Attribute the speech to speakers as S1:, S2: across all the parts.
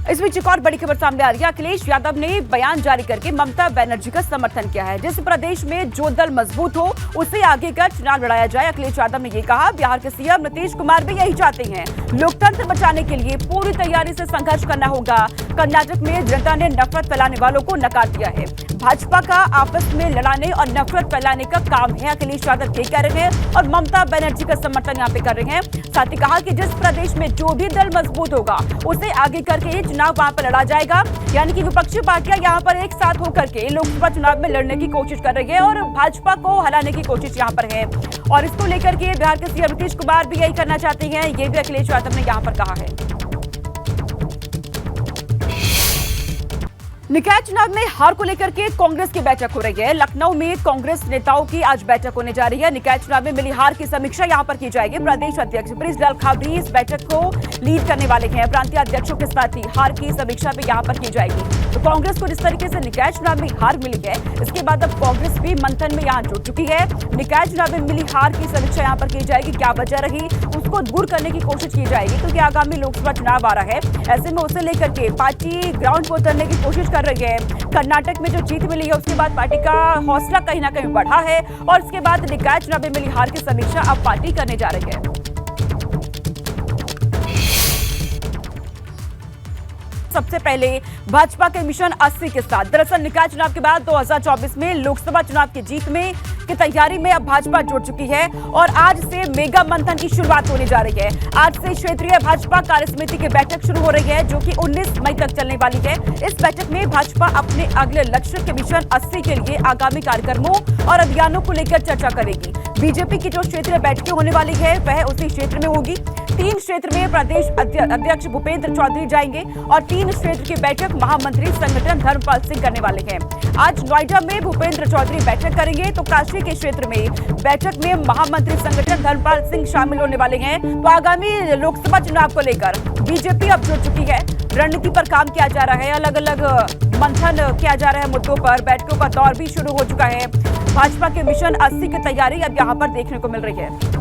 S1: इस बीच एक और बड़ी खबर सामने आ रही है। अखिलेश यादव ने बयान जारी करके ममता बनर्जी का समर्थन किया है। जिस प्रदेश में जो दल मजबूत हो उसे आगे कर चुनाव लड़ाया जाए। अखिलेश यादव ने ये कहा, बिहार के सीएम नीतीश कुमार भी यही चाहते हैं। लोकतंत्र बचाने के लिए पूरी तैयारी से संघर्ष करना होगा। कर्नाटक में जनता ने नफरत फैलाने वालों को नकार दिया है। भाजपा का आपस में लड़ाने और नफरत फैलाने का काम है, अखिलेश यादव ये कह रहे हैं और ममता बनर्जी का समर्थन यहाँ पे कर रहे हैं। साथ ही कहा कि जिस प्रदेश में जो भी दल मजबूत होगा उसे आगे करके चुनाव वहां पर लड़ा जाएगा। यानी कि विपक्षी पार्टियां यहाँ पर एक साथ होकर के लोकसभा चुनाव में लड़ने की कोशिश कर रही है और भाजपा को हराने की कोशिश यहाँ पर है। और इसको लेकर के बिहार के सीएम नीतीश कुमार भी यही करना चाहते हैं, ये भी अखिलेश यादव ने यहाँ पर कहा है। निकाय चुनाव में हार को लेकर के कांग्रेस की बैठक हो रही है। लखनऊ में कांग्रेस नेताओं की आज बैठक होने जा रही है। निकाय चुनाव में मिली हार की समीक्षा यहां पर की जाएगी। प्रदेश अध्यक्ष बृजलाल खाबरी इस बैठक को लीड करने वाले हैं। प्रांतीय अध्यक्षों के साथ ही हार की समीक्षा भी यहां पर की जाएगी। तो कांग्रेस को जिस तरीके से निकाय चुनाव में हार मिली है, इसके बाद अब कांग्रेस भी मंथन में यहाँ जुट चुकी है। निकाय चुनाव में मिली हार की समीक्षा यहाँ पर की जाएगी। क्या वजह रही उसको दूर करने की कोशिश की जाएगी, क्योंकि आगामी लोकसभा चुनाव आ रहा है। ऐसे में उसे लेकर के पार्टी ग्राउंड पर उतरने की कोशिश कर रही है। कर्नाटक में जो जीत मिली है उसके बाद पार्टी का हौसला कहीं ना कहीं बढ़ा है और इसके बाद निकाय चुनाव में मिली हार की समीक्षा अब पार्टी करने जा रही है। सबसे पहले भाजपा के मिशन 80 के साथ दरअसल निकाय चुनाव के बाद 2024 में लोकसभा चुनाव की जीत में की तैयारी में अब भाजपा जुट चुकी है और आज से मेगा मंथन की शुरुआत होने जा रही है। आज से क्षेत्रीय भाजपा कार्यसमिति की बैठक शुरू हो रही है, जो कि 19 मई तक चलने वाली है। इस बैठक में भाजपा अपने अगले लक्ष्य के मिशन 80 के लिए आगामी कार्यक्रमों और अभियानों को लेकर चर्चा करेगी। बीजेपी की जो क्षेत्रीय बैठकें होने वाली है वह उसी क्षेत्र में होगी। 3 क्षेत्र में प्रदेश अध्यक्ष भूपेंद्र चौधरी जाएंगे और 3 क्षेत्र की बैठक महामंत्री संगठन धर्मपाल सिंह करने वाले हैं। आज नोएडा में भूपेंद्र चौधरी बैठक करेंगे तो काशी के क्षेत्र में बैठक में महामंत्री संगठन धर्मपाल सिंह शामिल होने वाले हैं। तो आगामी लोकसभा चुनाव को लेकर बीजेपी अब जुट चुकी है। रणनीति पर काम किया जा रहा है, अलग अलग मंथन किया जा रहा है मुद्दों पर। बैठकों का दौर भी शुरू हो चुका है। भाजपा के मिशन 80 की तैयारी अब यहाँ पर देखने को मिल रही है।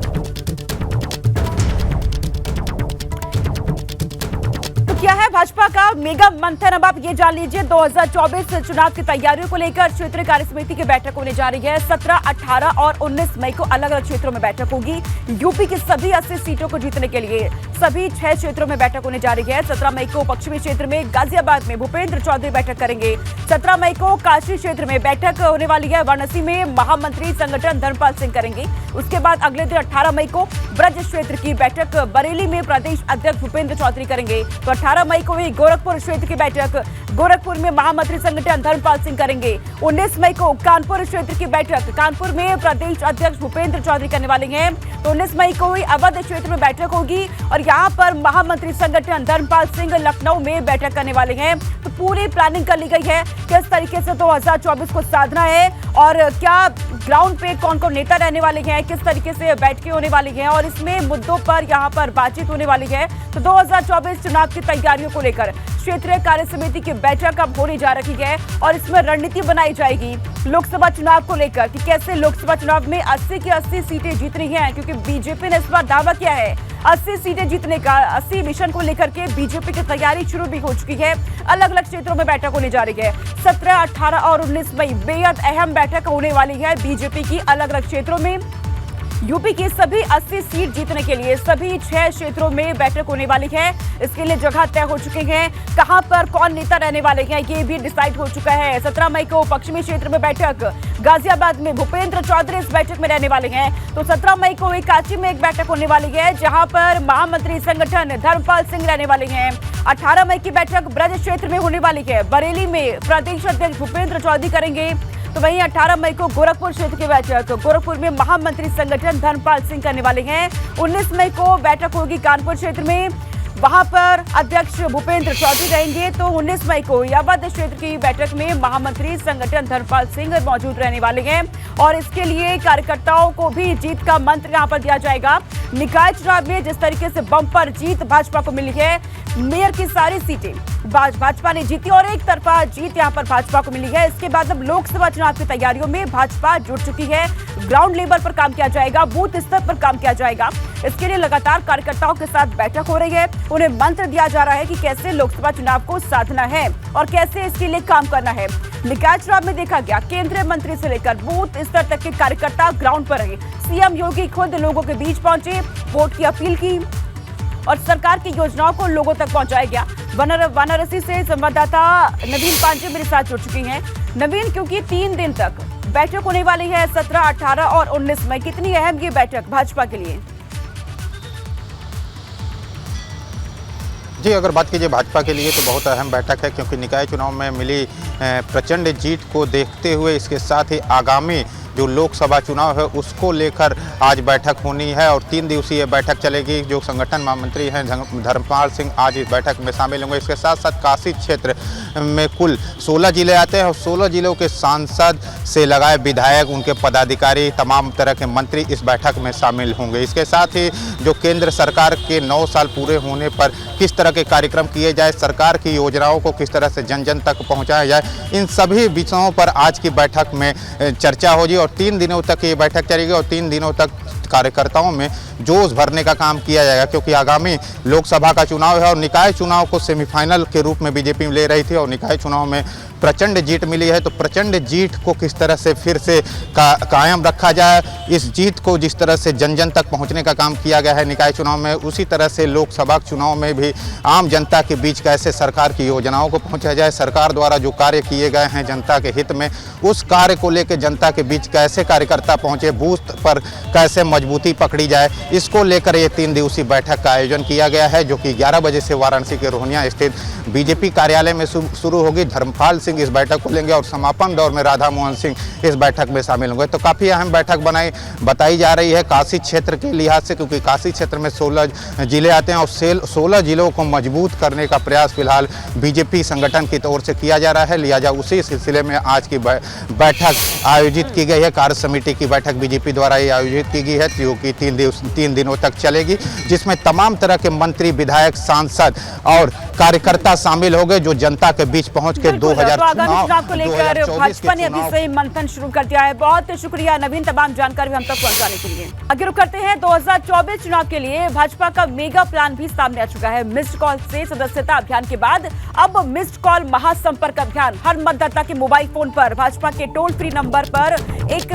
S1: क्या है भाजपा का मेगा मंथन, अब आप ये जान लीजिए। 2024 चुनाव की तैयारियों को लेकर क्षेत्रीय कार्यसमिति की बैठक होने जा रही है। 17, 18 और 19 मई को अलग अलग क्षेत्रों में बैठक होगी। यूपी की सभी 80 सीटों को जीतने के लिए सभी 6 क्षेत्रों में बैठक होने जा रही है। 17 मई को पश्चिमी क्षेत्र में गाजियाबाद में भूपेंद्र चौधरी बैठक करेंगे। 17 मई को काशी क्षेत्र में बैठक होने वाली है। वाराणसी में महामंत्री संगठन धर्मपाल सिंह करेंगे। उसके बाद अगले दिन 18 मई को ब्रज क्षेत्र की बैठक बरेली में प्रदेश अध्यक्ष भूपेंद्र चौधरी करेंगे। तो 18 मई को भी गोरखपुर क्षेत्र की बैठक गोरखपुर में महामंत्री संगठन धर्मपाल सिंह करेंगे। 19 मई को कानपुर क्षेत्र की बैठक कानपुर में प्रदेश अध्यक्ष भूपेंद्र चौधरी करने वाले हैं। तो 19 मई को ही अवध क्षेत्र में बैठक होगी और यहाँ पर महामंत्री संगठन धर्मपाल सिंह लखनऊ में बैठक करने वाले हैं। तो पूरी प्लानिंग कर ली गई है किस तरीके से 2024 को साधना है और क्या ग्राउंड पे कौन कौन नेता रहने वाले हैं, किस तरीके से बैठकें होने वाली हैं और इसमें मुद्दों पर यहाँ पर बातचीत होने वाली है। तो 2024 चुनाव की तैयारियों को लेकर क्षेत्रीय कार्यसमिति की बैठक अब होने जा रही है और इसमें रणनीति बनाई जाएगी लोकसभा चुनाव को लेकर कि कैसे लोकसभा चुनाव में 80 की 80 सीटें जीतनी है, क्योंकि बीजेपी ने इस बार दावा किया है 80 सीटें जीतने का। 80 मिशन को लेकर के बीजेपी की तैयारी शुरू भी हो चुकी है। अलग अलग क्षेत्रों में बैठक होने जा रही है। 17, 18 और 19 मई बेहद अहम बैठक होने वाली है बीजेपी की अलग अलग क्षेत्रों में। यूपी की सभी 80 सीट जीतने के लिए सभी 6 क्षेत्रों में बैठक होने वाली है। इसके लिए जगह तय हो चुके हैं, कहां पर कौन नेता रहने वाले हैं ये भी डिसाइड हो चुका है। 17 मई को पश्चिमी क्षेत्र में बैठक गाजियाबाद में भूपेंद्र चौधरी इस बैठक में रहने वाले हैं। तो 17 मई को काशी में एक बैठक होने वाली है जहां पर महामंत्री संगठन धर्मपाल सिंह रहने वाले हैं। 18 मई की बैठक ब्रज क्षेत्र में होने वाली है। बरेली में प्रदेश अध्यक्ष भूपेंद्र चौधरी करेंगे। तो वहीं 18 मई को गोरखपुर क्षेत्र की बैठक गोरखपुर में महामंत्री संगठन धर्मपाल सिंह करने वाले हैं। 19 मई को बैठक होगी कानपुर क्षेत्र में, वहां पर अध्यक्ष भूपेंद्र चौधरी रहेंगे। तो 19 मई को अवध क्षेत्र की बैठक में महामंत्री संगठन धर्मपाल सिंह मौजूद रहने वाले हैं और इसके लिए कार्यकर्ताओं को भी जीत का मंत्र यहां पर दिया जाएगा। निकाय चुनाव में जिस तरीके से बम्पर जीत भाजपा को मिली है, मेयर की सारी सीटें भाजपा ने जीती और एक तरफा जीत यहां पर भाजपा को मिली है। इसके बाद अब लोकसभा चुनाव की तैयारियों में भाजपा जुट चुकी है। ग्राउंड लेवल पर काम किया जाएगा, बूथ स्तर पर काम किया जाएगा। इसके लिए लगातार कार्यकर्ताओं के साथ बैठक हो रही है। उन्हें मंत्र दिया जा रहा है कि कैसे लोकसभा चुनाव को साधना है और कैसे इसके लिए काम करना है। निकाय चुनाव में देखा गया केंद्रीय मंत्री से लेकर बूथ स्तर तक के कार्यकर्ता ग्राउंड पर रहे। सीएम योगी खुद लोगों के बीच पहुंचे, वोट की अपील की और सरकार की योजनाओं को लोगों तक पहुंचाया गया। वाराणसी से संवाददाता नवीन पांडे मेरे साथ जुड़ चुकी हैं। नवीन, क्योंकि 3 दिन तक बैठक होने वाली है 17, 18 और 19 मई, कितनी अहम ये बैठक भाजपा के लिए?
S2: जी, अगर बात कीजिए भाजपा के लिए तो बहुत अहम बैठक है, क्योंकि निकाय चुनाव में मिली प्रचंड जीत को देखते हुए इसके साथ ही आगामी जो लोकसभा चुनाव है उसको लेकर आज बैठक होनी है और 3 दिवसीय बैठक चलेगी। जो संगठन महामंत्री हैं धर्मपाल सिंह आज इस बैठक में शामिल होंगे। इसके साथ साथ काशी क्षेत्र में कुल 16 जिले आते हैं और 16 जिलों के सांसद से लगाए विधायक, उनके पदाधिकारी, तमाम तरह के मंत्री इस बैठक में शामिल होंगे। इसके साथ ही जो केंद्र सरकार के 9 साल पूरे होने पर किस तरह के कार्यक्रम किए जाए, सरकार की योजनाओं को किस तरह से जन जन तक पहुँचाया जाए, इन सभी विषयों पर आज की बैठक में चर्चा होगी और 3 दिनों तक ये बैठक चलेगी और 3 दिनों तक कार्यकर्ताओं में जोश भरने का काम किया जाएगा, क्योंकि आगामी लोकसभा का चुनाव है और निकाय चुनाव को सेमीफाइनल के रूप में बीजेपी ले रही थी और निकाय चुनाव में प्रचंड जीत मिली है। तो प्रचंड जीत को किस तरह से फिर से कायम रखा जाए, इस जीत को जिस तरह से जन जन तक पहुंचने का काम किया गया है निकाय चुनाव में, उसी तरह से लोकसभा चुनाव में भी आम जनता के बीच कैसे सरकार की योजनाओं को पहुंचाया जाए, सरकार द्वारा जो कार्य किए गए हैं जनता के हित में, उस कार्य को लेकर जनता के बीच कैसे कार्यकर्ता पहुंचे, बूथ पर कैसे मजबूती पकड़ी जाए, इसको लेकर ये 3 दिवसीय बैठक का आयोजन किया गया है, जो कि 11 बजे से वाराणसी के रोहनिया स्थित बीजेपी कार्यालय में शुरू होगी। धर्मपाल सिंह इस बैठक को लेंगे और समापन दौर में राधा मोहन सिंह इस बैठक में शामिल होंगे। तो काफ़ी अहम बैठक बताई जा रही है काशी क्षेत्र के लिहाज से, क्योंकि काशी क्षेत्र में 16 जिले आते हैं और 16 जिलों को मजबूत करने का प्रयास फिलहाल बीजेपी संगठन की ओर से किया जा रहा है। लिहाजा उसी सिलसिले में आज की बैठक आयोजित की गई है। कार्य समिति की बैठक बीजेपी द्वारा ये आयोजित की गई है, जो कि 3 दिनों तक चलेगी, जिसमें तमाम तरह के मंत्री, विधायक, सांसद और कार्यकर्ता शामिल हो गए, जो जनता के बीच पहुंच के 2024
S1: चुनाव को लेकर भाजपा ने अभी से मंथन शुरू कर दिया है। बहुत शुक्रिया नवीन, तमाम जानकारी हम तक पहुंचाने के लिए। आगे रुक करते हैं 2024 चुनाव के लिए भाजपा का मेगा प्लान भी सामने आ चुका है। मिस्ड कॉल से सदस्यता अभियान के बाद अब मिस्ड कॉल महासंपर्क अभियान, हर मतदाता के मोबाइल फोन पर भाजपा के टोल फ्री नंबर पर एक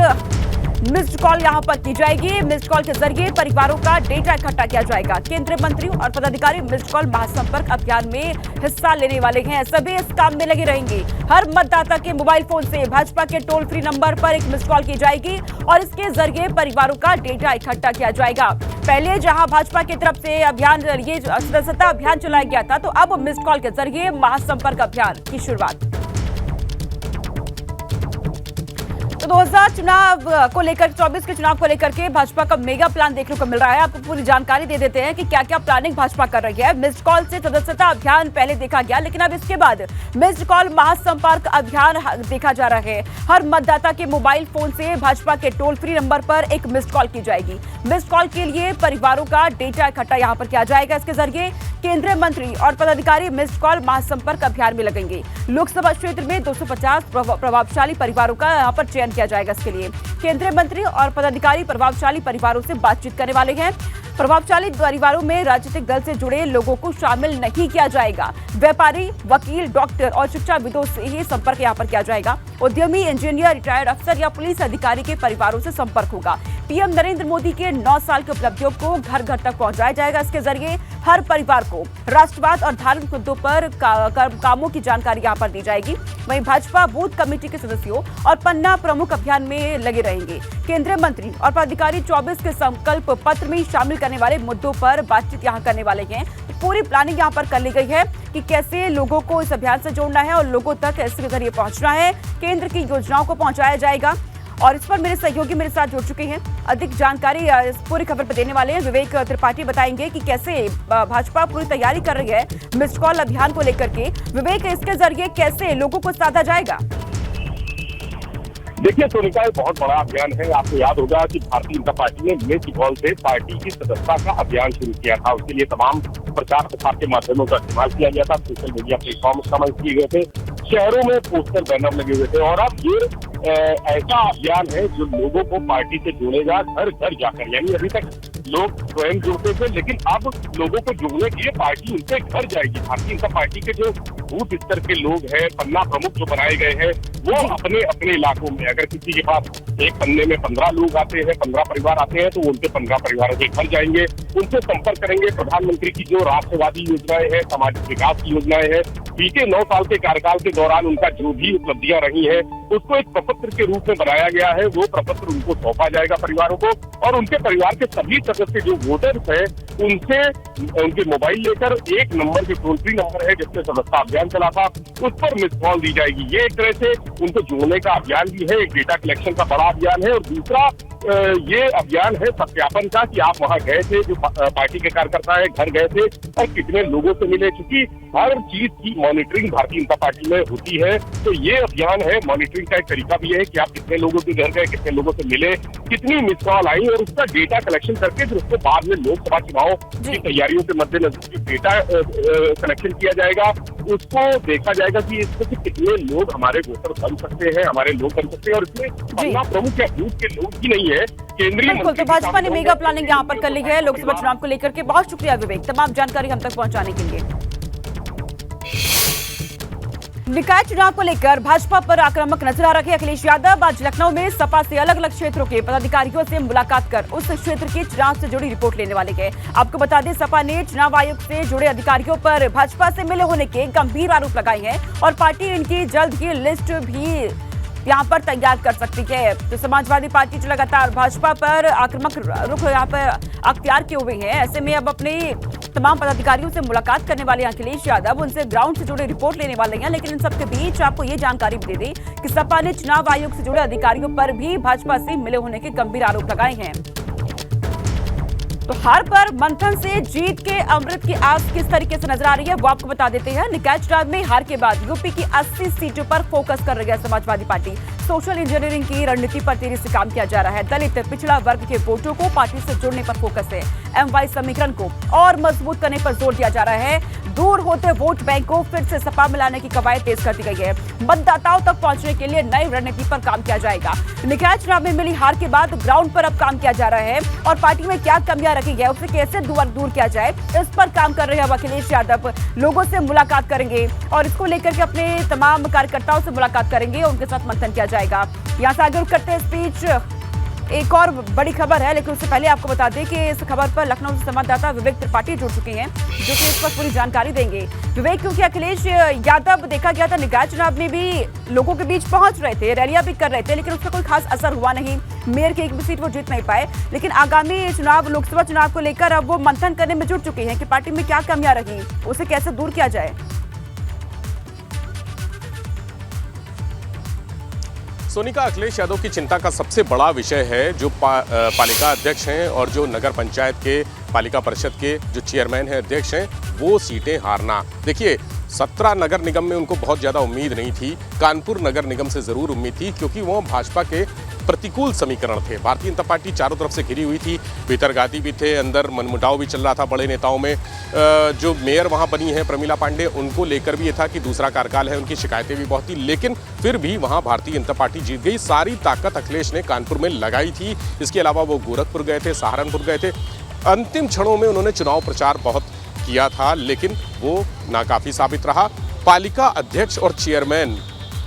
S1: मिस्ड कॉल यहां पर की जाएगी। मिस्ड कॉल के जरिए परिवारों का डेटा इकट्ठा किया जाएगा। केंद्रीय मंत्री और पदाधिकारी मिस्ड कॉल महासंपर्क अभियान में हिस्सा लेने वाले हैं। सभी इस काम में लगे रहेंगे। हर मतदाता के मोबाइल फोन से भाजपा के टोल फ्री नंबर पर एक मिस्ड कॉल की जाएगी और इसके जरिए परिवारों का डेटा इकट्ठा किया जाएगा। पहले जहां भाजपा की तरफ से अभियान ये सदस्यता अभियान चलाया गया था, तो अब मिस्ड कॉल के जरिए महासंपर्क अभियान की शुरुआत। तो 2024 के चुनाव को लेकर के भाजपा का मेगा प्लान देखने को मिल रहा है। आपको पूरी जानकारी दे देते हैं कि क्या क्या प्लानिंग भाजपा कर रही है। मिस्ड कॉल से सदस्यता अभियान पहले देखा गया, लेकिन अब इसके बाद मिस्ड कॉल महासंपर्क अभियान देखा जा रहा है। हर मतदाता के मोबाइल फोन से भाजपा के टोल फ्री नंबर पर एक मिस्ड कॉल की जाएगी। मिस्ड कॉल के लिए परिवारों का डेटा इकट्ठा यहाँ पर किया जाएगा। इसके जरिए केंद्रीय मंत्री और पदाधिकारी मिस्ड कॉल महासंपर्क अभियान में लगेंगे। लोकसभा क्षेत्र में 250 प्रभावशाली परिवारों का यहाँ पर चयन किया जाएगा। इसके लिए केंद्रीय मंत्री और पदाधिकारी प्रभावशाली परिवारों से बातचीत करने वाले हैं। प्रभावशाली परिवारों में राजनीतिक दल से जुड़े लोगों को शामिल नहीं किया जाएगा। व्यापारी, वकील, डॉक्टर और शिक्षाविदों से ही संपर्क यहाँ पर किया जाएगा। उद्यमी, इंजीनियर, रिटायर्ड अफसर या पुलिस अधिकारी के परिवारों से संपर्क होगा। पीएम नरेंद्र मोदी के 9 साल की उपलब्धियों को घर घर तक पहुंचाया जाएगा। इसके जरिए हर परिवार को राष्ट्रवाद और धार्मिक मुद्दों पर कामों की जानकारी यहाँ पर दी जाएगी। वहीं भाजपा बूथ कमेटी के सदस्यों और पन्ना प्रमुख अभियान में लगे रहेंगे। केंद्रीय मंत्री और पदाधिकारी 24 के संकल्प पत्र में शामिल करने वाले मुद्दों पर बातचीत यहाँ करने वाले हैं। तो पूरी प्लानिंग यहाँ पर कर ली गई है कि कैसे लोगों को इस अभियान से जोड़ना है और लोगों तक इसके जरिए पहुंचना है। केंद्र की योजनाओं को पहुंचाया जाएगा और इस पर मेरे सहयोगी मेरे साथ जुड़ चुके हैं। अधिक जानकारी इस पूरी खबर पर देने वाले हैं विवेक त्रिपाठी, बताएंगे कि कैसे भाजपा पूरी तैयारी कर रही है मिस्ड कॉल अभियान को लेकर के। विवेक, इसके जरिए कैसे लोगों को साधा जाएगा?
S3: देखिए सोनिका, एक बहुत बड़ा अभियान है। आपको याद होगा कि भारतीय जनता पार्टी ने मिस कॉल से पार्टी की सदस्यता का अभियान शुरू किया था। उसके लिए तमाम प्रचार प्रसार के माध्यमों का इस्तेमाल किया गया था। सोशल मीडिया प्लेटफॉर्म इस्तेमाल किए गए थे, शहरों में पोस्टर बैनर लगे हुए थे। और अब ये ऐसा अभियान है जो लोगों को पार्टी से जोड़ेगा घर घर जाकर। यानी अभी तक लोग स्वयं जुड़ते थे, लेकिन अब लोगों को जोड़ने के लिए पार्टी उनसे घर जाएगी। भारतीय जनता पार्टी के जो बूथ स्तर के लोग हैं, पन्ना प्रमुख जो बनाए गए हैं, वो अपने अपने इलाकों में, अगर किसी के पास एक पन्ने में 15 लोग आते हैं, 15 परिवार आते हैं, तो उनके 15 परिवारों के घर जाएंगे, उनसे संपर्क करेंगे। प्रधानमंत्री की जो राष्ट्रवादी योजनाएं हैं, सामाजिक विकास की योजनाएं हैं, बीते 9 साल के कार्यकाल के दौरान उनका जो भी उपलब्धियां रही हैं, उसको एक प्रपत्र के रूप में बनाया गया है। वो प्रपत्र उनको सौंपा जाएगा परिवारों को, और उनके परिवार के सभी सदस्य जो वोटर्स हैं, उनसे उनके मोबाइल लेकर एक नंबर जो टोल फ्री नंबर है जिसमें सदस्यता अभियान चला था, उस पर मिस कॉल दी जाएगी। ये एक तरह से उनको जोड़ने का अभियान भी है, एक डेटा कलेक्शन का बड़ा अभियान है। और दूसरा ये अभियान है सत्यापन का, कि आप वहां गए थे, जो पार्टी के कार्यकर्ता है घर गए थे और कितने लोगों से मिले। चूंकि हर चीज की मॉनिटरिंग भारतीय जनता पार्टी में होती है, तो ये अभियान है। मॉनिटरिंग का एक तरीका भी है कि आप कितने लोगों के घर गए, कितने लोगों से मिले, कितनी मिस कॉल आई, और उसका डेटा कलेक्शन करके फिर उसको बाद में लोकसभा चुनाव की तैयारियों के मद्देनजर जो डेटा कलेक्शन किया जाएगा, उसको देखा जाएगा कि इसमें कितने लोग हमारे वोटर बन सकते हैं, हमारे लोग बन सकते हैं। और इसमें पन्ना प्रमुख या बूथ के लोग ही नहीं है, केंद्रीय
S1: बिल्कुल। तो भाजपा ने मेगा प्लानिंग यहाँ पर कर ली है लोकसभा चुनाव को लेकर के। बहुत शुक्रिया विवेक, तमाम जानकारी हम तक पहुंचाने के लिए। निकाय चुनाव को लेकर भाजपा पर आक्रामक नजर आ रखे अखिलेश यादव आज लखनऊ में सपा से अलग अलग क्षेत्रों के पदाधिकारियों से मुलाकात कर उस क्षेत्र के चुनाव से जुड़ी रिपोर्ट लेने वाले हैं। आपको बता दें, सपा ने चुनाव आयोग से जुड़े अधिकारियों पर भाजपा से मिले होने के गंभीर आरोप लगाए हैं और पार्टी इनकी जल्द ही लिस्ट भी यहाँ पर तैयार कर सकती है। तो समाजवादी पार्टी जो लगातार भाजपा पर आक्रामक रुख यहाँ पर अख्तियार किए हुए हैं, ऐसे में अब अपने तमाम पदाधिकारियों से मुलाकात करने वाले अखिलेश यादव उनसे ग्राउंड से जुड़े रिपोर्ट लेने वाले हैं। लेकिन इन सबके बीच आपको ये जानकारी भी दे दें कि सपा ने चुनाव आयोग से जुड़े अधिकारियों पर भी भाजपा से मिले होने के गंभीर आरोप लगाए हैं। तो हार पर मंथन से जीत के अमृत की आस किस तरीके से नजर आ रही है वो आपको बता देते हैं। निकाय चुनाव में हार के बाद यूपी की 80 सीटों पर फोकस कर रही है समाजवादी पार्टी। सोशल इंजीनियरिंग की रणनीति पर तेजी से काम किया जा रहा है। दलित पिछड़ा वर्ग के वोटों को पार्टी से जोड़ने पर फोकस है। एमवाई समीकरण को और मजबूत करने पर जोर दिया जा रहा है। दूर होते वोट बैंक को फिर से सपा मिलाने की कवायद तेज कर दी गई है। मतदाताओं तक पहुंचने के लिए नई रणनीति पर काम किया जाएगा। निकाय चुनाव में मिली हार के बाद ग्राउंड पर अब काम किया जा रहा है और पार्टी में क्या कमियां रखी गई उसे कैसे दूर किया जाए, इस पर काम कर रहे हैं अब अखिलेश यादव। लोगों से मुलाकात करेंगे और इसको लेकर के अपने तमाम कार्यकर्ताओं से मुलाकात करेंगे और उनके साथ मंथन किया जाएगा। यहाँ से आगे रुक करते हैं स्पीच। एक और बड़ी खबर है, लेकिन उससे पहले आपको बता दें कि इस खबर पर लखनऊ से संवाददाता विवेक त्रिपाठी जुड़ चुके हैं जो कि इस पर पूरी जानकारी देंगे। विवेक, क्योंकि अखिलेश यादव देखा गया था निकाय चुनाव में भी लोगों के बीच पहुंच रहे थे, रैलियां भी कर रहे थे, लेकिन उसका कोई खास असर हुआ नहीं। मेयर की एक भी सीट वो जीत नहीं पाए। लेकिन आगामी चुनाव, लोकसभा चुनाव को लेकर अब वो मंथन करने में जुट चुके हैं कि पार्टी में क्या कमियां रही, उसे कैसे दूर किया जाए।
S4: सोनिका, अखिलेश यादव की चिंता का सबसे बड़ा विषय है जो पालिका अध्यक्ष हैं और जो नगर पंचायत के पालिका परिषद के जो चेयरमैन हैं, अध्यक्ष हैं, वो सीटें हारना। देखिए, 17 नगर निगम में उनको बहुत ज़्यादा उम्मीद नहीं थी। कानपुर नगर निगम से ज़रूर उम्मीद थी क्योंकि वो भाजपा के प्रतिकूल समीकरण थे। भारतीय जनता पार्टी चारों तरफ से घिरी हुई थी, भीतरघाती भी थे, अंदर मनमुटाव भी चल रहा था बड़े नेताओं में। जो मेयर वहाँ बनी है प्रमिला पांडे, उनको लेकर भी ये था कि दूसरा कार्यकाल है, उनकी शिकायतें भी बहुत थी, लेकिन फिर भी वहाँ भारतीय जनता पार्टी जीत गई। सारी ताकत अखिलेश ने कानपुर में लगाई थी। इसके अलावा वो गोरखपुर गए थे, सहारनपुर गए थे। अंतिम क्षणों में उन्होंने चुनाव प्रचार बहुत किया था, लेकिन वो नाकाफी साबित रहा। पालिका अध्यक्ष और चेयरमैन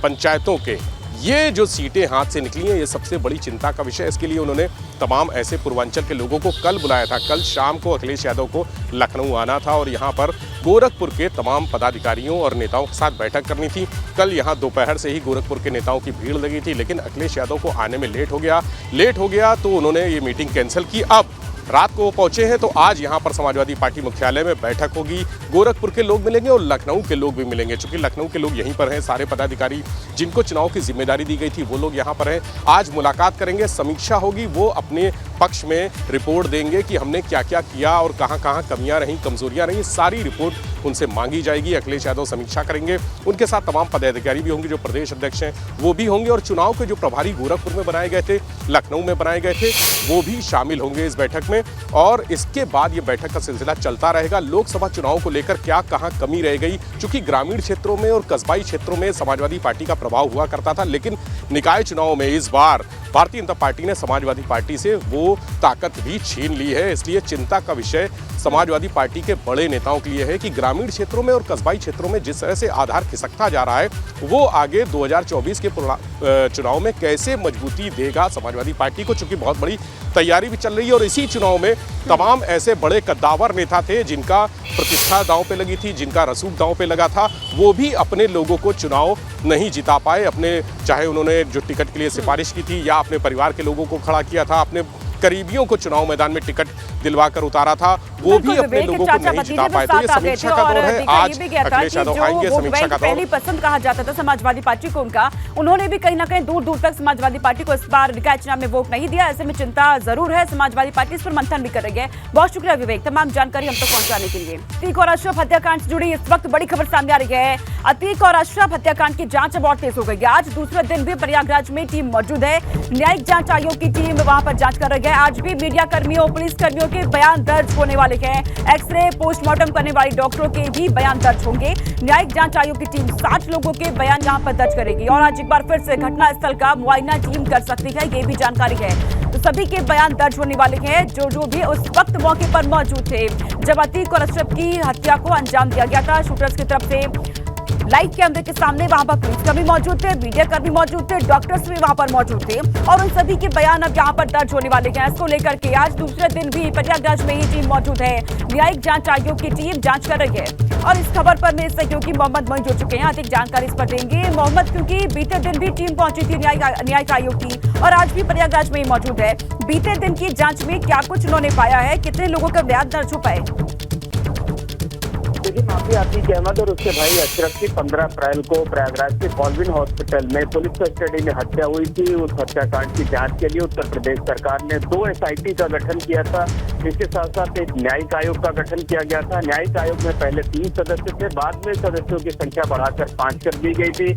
S4: पंचायतों के ये जो सीटें हाथ से निकली हैं, ये सबसे बड़ी चिंता का विषय है। इसके लिए उन्होंने तमाम ऐसे पूर्वांचल के लोगों को कल बुलाया था। कल शाम को अखिलेश यादव को लखनऊ आना था और यहाँ पर गोरखपुर के तमाम पदाधिकारियों और नेताओं के साथ बैठक करनी थी। कल यहाँ दोपहर से ही गोरखपुर के नेताओं की भीड़ लगी थी, लेकिन अखिलेश यादव को आने में लेट हो गया तो उन्होंने ये मीटिंग कैंसिल की। अब रात को वो पहुंचे हैं तो आज यहाँ पर समाजवादी पार्टी मुख्यालय में बैठक होगी। गोरखपुर के लोग मिलेंगे और लखनऊ के लोग भी मिलेंगे। चूंकि लखनऊ के लोग यहीं पर हैं, सारे पदाधिकारी जिनको चुनाव की जिम्मेदारी दी गई थी वो लोग यहाँ पर हैं। आज मुलाकात करेंगे, समीक्षा होगी, वो अपने पक्ष में रिपोर्ट देंगे कि हमने क्या क्या किया और कहाँ कहाँ कमियाँ रहीं, कमजोरियाँ रहीं। सारी रिपोर्ट उनसे मांगी जाएगी। अखिलेश यादव समीक्षा करेंगे, उनके साथ तमाम पदाधिकारी भी होंगे, जो प्रदेश अध्यक्ष हैं वो भी होंगे, और चुनाव के जो प्रभारी गोरखपुर में बनाए गए थे, लखनऊ में बनाए गए थे, वो भी शामिल होंगे इस बैठक में। और इसके बाद ये बैठक का सिलसिला चलता रहेगा। लोकसभा चुनाव को लेकर क्या कहाँ कमी रह गई, चूंकि ग्रामीण क्षेत्रों में और कस्बाई क्षेत्रों में समाजवादी पार्टी का प्रभाव हुआ करता था, लेकिन निकाय चुनाव में इस बार भारतीय जनता पार्टी ने समाजवादी पार्टी से वो ताकत भी छीन ली है। इसलिए चिंता का विषय समाजवादी पार्टी के बड़े नेताओं के लिए है कि ग्रामीण क्षेत्रों में और कस्बाई क्षेत्रों में जिस तरह से आधार खिसकता जा रहा है, वो आगे 2024 के चुनाव में कैसे मजबूती देगा समाजवादी पार्टी को, चूंकि बहुत बड़ी तैयारी भी चल रही है। और इसी चुनाव में तमाम ऐसे बड़े कद्दावर नेता थे जिनका प्रतिष्ठा दांव पे लगी थी, जिनका रसूख दांव पे लगा था, वो भी अपने लोगों को चुनाव नहीं जिता पाए। अपने चाहे उन्होंने जो टिकट के लिए सिफारिश की थी या अपने परिवार के लोगों को खड़ा किया था, अपने करीबियों को चुनाव मैदान में टिकट दिलवा कर उतारा था, वो भी अपने लोगों को नहीं जिता पाए। तो ये समीक्षा का दौर है। आज अखिलेश यादव आएंगे, समीक्षा का दौर।
S1: पहली पसंद कहा जाता था समाजवादी पार्टी को उनका, उन्होंने भी कहीं ना कहीं दूर दूर तक समाजवादी पार्टी को इस बार निकाय चुनाव में वोट नहीं दिया। ऐसे में चिंता जरूर है, समाजवादी पार्टी इस पर मंथन भी कर रही है। बहुत शुक्रिया विवेक, तमाम जानकारी हम तक पहुंचाने के लिए। अतीक और अशरफ हत्याकांड से जुड़ी इस वक्त बड़ी खबर सामने आ रही है। अतीक और अशरफ हत्याकांड की जांच अब और तेज हो गई है। आज दूसरे दिन भी प्रयागराज में टीम मौजूद है। न्यायिक जांच आयोग की टीम वहां पर जांच कर रही है। आज भी मीडिया कर्मियों, पुलिस कर्मियों के बयान दर्ज होने वाले हैं। एक्सरे, पोस्टमार्टम करने वाले डॉक्टरों के भी बयान दर्ज होंगे। न्यायिक जांच आयोग की टीम 60 लोगों के बयान यहां पर दर्ज करेगी और आज एक बार फिर से घटनास्थल का मुआयना टीम कर सकती है, ये भी जानकारी है। तो सभी के बयान दर्ज होने वाले हैं जो भी उस वक्त मौके पर मौजूद थे जब अतीक और अशरफ की हत्या को अंजाम दिया गया था। शूटर्स की तरफ से लाइव कैमरे के सामने वहां पर पुलिसकर्मी मौजूद थे, मीडिया कर्मी मौजूद थे, डॉक्टर्स भी वहां पर मौजूद थे और उन सभी के बयान अब यहां पर दर्ज होने वाले हैं। इसको लेकर के आज दूसरे दिन भी प्रयागराज में ही टीम मौजूद है। न्यायिक जांच आयोग की टीम जांच कर रही है और इस खबर पर मेरे सहयोगी मोहम्मद मोइन जुड़ चुके हैं, अधिक जानकारी इस पर देंगे। मोहम्मद, क्योंकि बीते दिन भी टीम पहुंची थी न्यायिक आयोग की और आज भी प्रयागराज में ही मौजूद है, बीते दिन की जांच में क्या कुछ उन्होंने पाया है, कितने लोगों का बयान दर्ज हो पाए?
S5: देखिए, माफी अतीक अहमद और उसके भाई अशरफ की 15 अप्रैल को प्रयागराज के कॉलविन हॉस्पिटल में पुलिस कस्टडी में हत्या हुई थी। उस हत्याकांड की जांच के लिए उत्तर प्रदेश सरकार ने 2 SIT का गठन किया था। इसके साथ साथ एक न्यायिक आयोग का गठन किया गया था। न्यायिक आयोग में पहले 3 सदस्य थे, बाद में सदस्यों की संख्या बढ़ाकर 5 कर दी गई थी।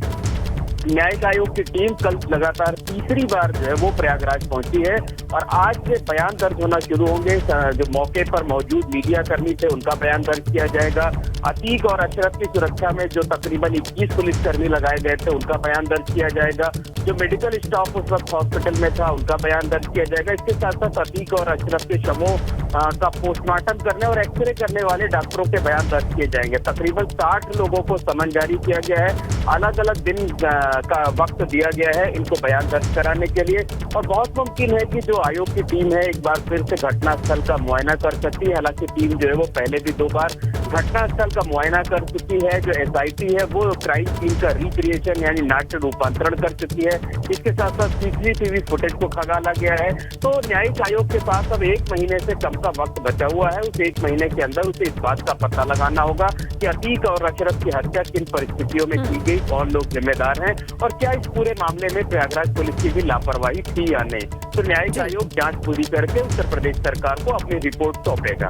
S5: न्यायिक आयोग की टीम कल लगातार तीसरी बार जो है वो प्रयागराज पहुंची है और आज से बयान दर्ज होना शुरू होंगे। जो मौके पर मौजूद मीडिया कर्मी थे उनका बयान दर्ज किया जाएगा। अतीक और अशरफ की सुरक्षा में जो तकरीबन 21 पुलिसकर्मी लगाए गए थे उनका बयान दर्ज किया जाएगा। जो मेडिकल स्टाफ उस वक्त हॉस्पिटल में था उनका बयान दर्ज किया जाएगा। इसके साथ साथ अतीक और अशरफ के शवों का पोस्टमार्टम करने और एक्सरे करने वाले डॉक्टरों के बयान दर्ज किए जाएंगे। तकरीबन 60 लोगों को समन जारी किया गया है। अलग अलग दिन का वक्त दिया गया है इनको बयान दर्ज कराने के लिए और बहुत मुमकिन है कि जो आयोग की टीम है एक बार फिर से घटनास्थल का मुआयना कर सकती है। हालांकि टीम जो है वो पहले भी 2 बार घटनास्थल का मुआयना कर चुकी है। जो SIT है वो क्राइम सीन का रिक्रिएशन यानी नाट्य रूपांतरण कर चुकी है। इसके साथ साथ CCTV फुटेज को खंगाला गया है। तो न्यायिक आयोग के पास अब 1 महीने से कम का वक्त बचा हुआ है। उस 1 महीने के अंदर उसे इस बात का पता लगाना होगा कि अतीक और अशरफ की हत्या किन परिस्थितियों में की गई, कौन लोग जिम्मेदार हैं और क्या इस पूरे मामले में प्रयागराज पुलिस की भी लापरवाही थी या नहीं। तो न्यायिक आयोग जांच पूरी करके उत्तर प्रदेश सरकार को अपनी रिपोर्ट सौंपेगा।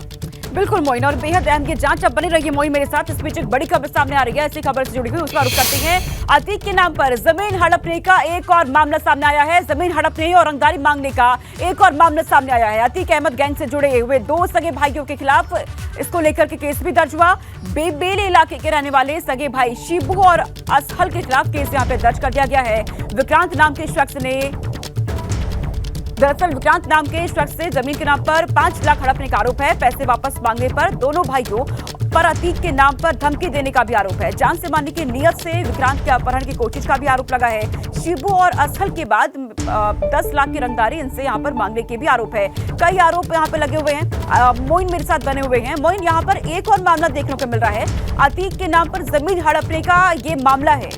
S1: बिल्कुल मोइन, और बेहद अहम ये जांच अब बनी रही है मोइन मेरे साथ। इस बीच एक बड़ी खबर सामने आ रही है, ऐसी खबर से जुड़ी हुई उसका रुख करते हैं। अतीक के नाम पर जमीन हड़पने का एक और मामला सामने आया है। जमीन हड़पने और रंगदारी मांगने का एक और मामला सामने आया है। अतीक अहमद गैंग से जुड़े हुए 2 सगे भाइयों के खिलाफ इसको लेकर के केस भी दर्ज हुआ। बेबेले इलाके के रहने वाले सगे भाई शिबू और असहल के खिलाफ केस यहाँ पे दर्ज कर दिया गया है। विक्रांत नाम के शख्स से जमीन के नाम पर 5 लाख हड़पने का आरोप है। पैसे वापस मांगने पर दोनों भाइयों पर अतीक के नाम पर धमकी देने का भी आरोप है। जान से मारने की नियत से विक्रांत के अपहरण की कोशिश का भी आरोप लगा है। शिबू और असहल के बाद 10 लाख की रंगदारी इनसे यहाँ पर मांगने के भी आरोप है। कई आरोप यहाँ पे लगे हुए हैं। मोइन मेरे साथ बने हुए हैं। मोइन, यहाँ पर एक और मामला देखने को मिल रहा है। अतीक के नाम पर जमीन हड़पने का ये मामला है।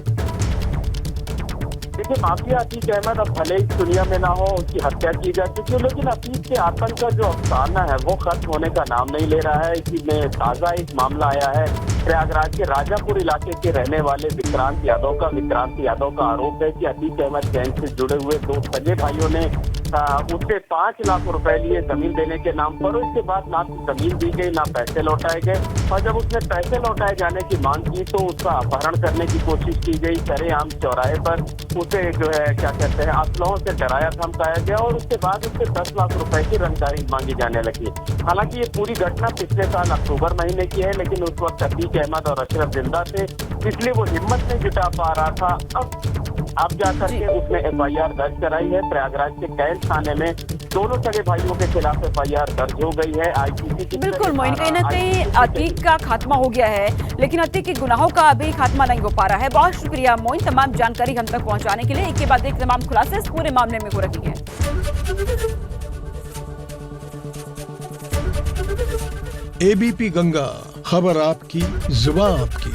S5: देखिए, माफिया अतीक अहमद अब भले ही दुनिया में ना हो, उसकी हत्या की जा चुकी है, लेकिन अतीक के आतंक का जो अफसाना है वो खत्म होने का नाम नहीं ले रहा है। इसी में ताजा एक मामला आया है प्रयागराज के राजापुर इलाके के रहने वाले विक्रांत यादव का। विक्रांत यादव का आरोप है कि अतीक अहमद गैंग से जुड़े हुए 2 सगे भाइयों ने उससे 5 लाख रुपए लिए जमीन देने के नाम पर। उसके बाद ना जमीन दी गई ना पैसे लौटाए गए, और जब उसने पैसे लौटाए जाने की मांग की तो उसका अपहरण करने की कोशिश की गई। सरेआम चौराहे पर उसे जो है क्या कहते हैं असलहों से डराया धमकाया गया, और उसके बाद उससे 10 लाख रुपए की रंगदारी मांगी जाने लगी। हालांकि ये पूरी घटना पिछले साल अक्टूबर महीने की है, लेकिन उस वक्त अतीक अहमद और अशरफ जिंदा थे, इसलिए वो हिम्मत नहीं जुटा पा रहा था। अब जाकर के उसने FIR दर्ज कराई है। प्रयागराज के कैंट थाने में दोनों सगे भाइयों के खिलाफ FIR दर्ज हो गई है। IPC की
S1: बिल्कुल मोइन, कहीं ना कहीं अतीक का खात्मा हो गया है, लेकिन अतीक के गुनाहों का अभी खात्मा नहीं हो पा रहा है। बहुत शुक्रिया मोइन, तमाम जानकारी हम तक पहुंचाने के लिए। एक के बाद एक तमाम खुलासे इस पूरे मामले में हो रही है।
S6: ABP गंगा, खबर आपकी, जुबान आपकी।